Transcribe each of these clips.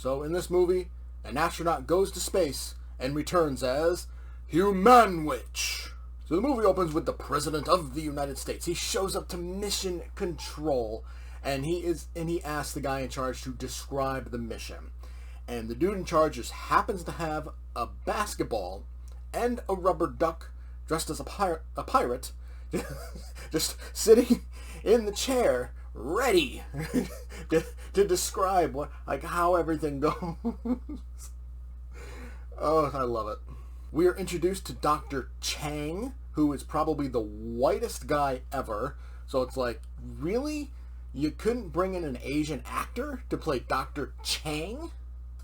So in this movie, an astronaut goes to space and returns as Inhumanwich. So the movie opens with the President of the United States. He shows up to mission control, and he asks the guy in charge to describe the mission. And the dude in charge just happens to have a basketball and a rubber duck dressed as a pirate just sitting in the chair, ready to describe how everything goes. Oh, I love it. We are introduced to Dr. Chang, who is probably the whitest guy ever. So it's like, really? You couldn't bring in an Asian actor to play Dr. Chang?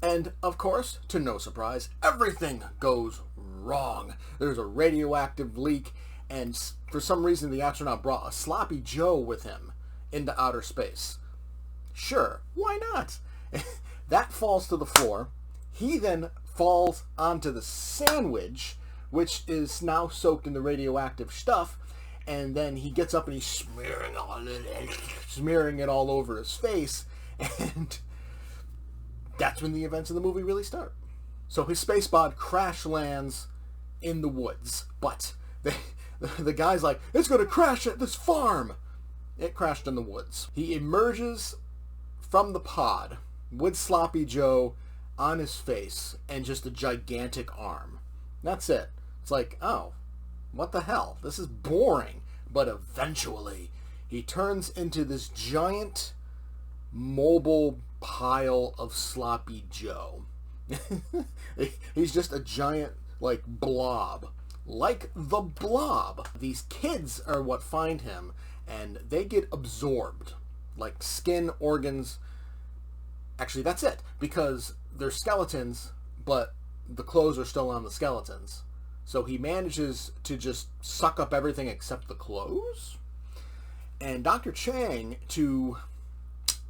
And, of course, to no surprise, everything goes wrong. There's a radioactive leak, and for some reason the astronaut brought a sloppy Joe with him into outer space. Sure, why not? That falls to the floor. He then falls onto the sandwich, which is now soaked in the radioactive stuff, and then he gets up and he's smearing it all over his face, and that's when the events of the movie really start. So his space pod crash lands in the woods, but the guy's like, it's going to crash at this farm. It crashed in the woods. He emerges from the pod with Sloppy Joe on his face and just a gigantic arm. That's it. It's like, oh, what the hell? This is boring. But eventually, he turns into this giant mobile pile of Sloppy Joe. He's just a giant, blob. Like the Blob. These kids are what find him, and they get absorbed. Like skin, organs. Actually, that's it. Because they're skeletons, but the clothes are still on the skeletons. So he manages to just suck up everything except the clothes. And Dr. Chang, to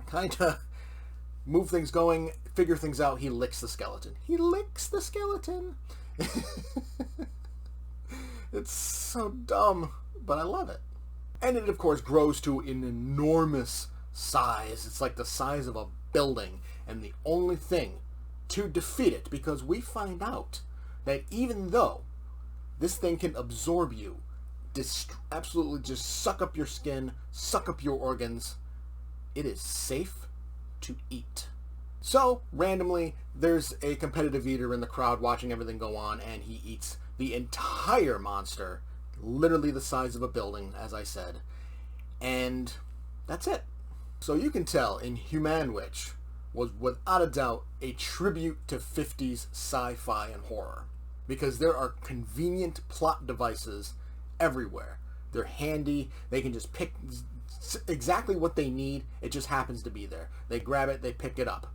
kind of move things going, figure things out, he licks the skeleton. He licks the skeleton. It's so dumb, but I love it. And it, of course, grows to an enormous size. It's like the size of a building. And the only thing to defeat it, because we find out that even though this thing can absorb you, absolutely just suck up your skin, suck up your organs, it is safe to eat. So, randomly, there's a competitive eater in the crowd watching everything go on, and he eats the entire monster, literally the size of a building, as I said. And that's it. So you can tell Inhumanwich was without a doubt a tribute to 50s sci-fi and horror. Because there are convenient plot devices everywhere. They're handy. They can just pick exactly what they need. It just happens to be there. They grab it, they pick it up.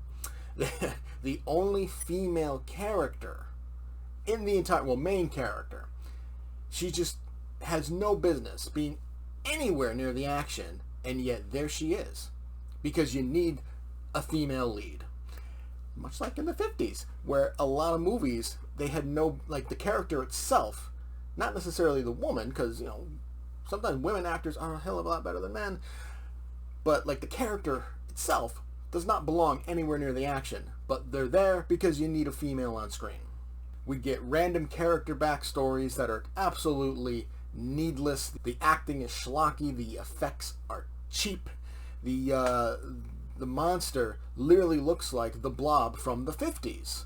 The only female character in the entire, main character, she just has no business being anywhere near the action, and yet there she is. Because you need a female lead. Much like in the 50s, where a lot of movies, they had no, the character itself, not necessarily the woman, because, sometimes women actors are a hell of a lot better than men, but, the character itself does not belong anywhere near the action, but they're there because you need a female on screen. We get random character backstories that are absolutely needless. The acting is schlocky, the effects are cheap, the monster literally looks like the Blob from the 50s.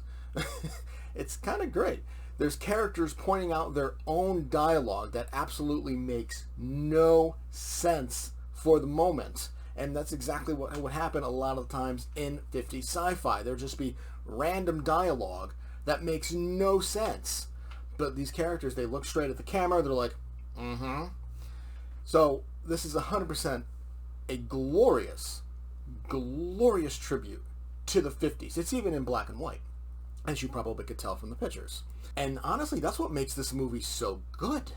It's kind of great. There's characters pointing out their own dialogue that absolutely makes no sense for the moment. And that's exactly what would happen a lot of times in 50s sci-fi. There'd just be random dialogue that makes no sense. But these characters, they look straight at the camera. They're like, mm-hmm. So this is 100% a glorious tribute to the 50s. It's even in black and white, as you probably could tell from the pictures. And honestly, that's what makes this movie so good.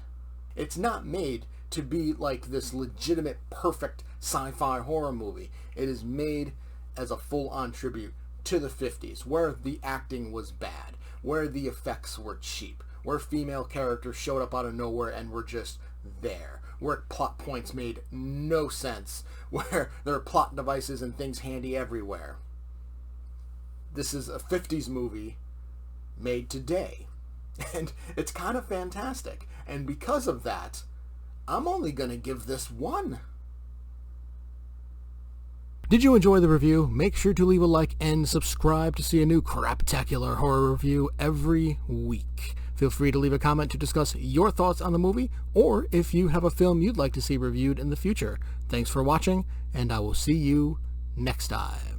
It's not made to be like this legitimate, perfect sci-fi horror movie. It is made as a full-on tribute to the 50s, where the acting was bad, where the effects were cheap, where female characters showed up out of nowhere and were just there, where plot points made no sense, where there are plot devices and things handy everywhere. this is a 50s movie made today. And it's kind of fantastic. And because of that, I'm only going to give this 1. Did you enjoy the review? Make sure to leave a like and subscribe to see a new Craptacular Horror Review every week. Feel free to leave a comment to discuss your thoughts on the movie, or if you have a film you'd like to see reviewed in the future. Thanks for watching, and I will see you next time.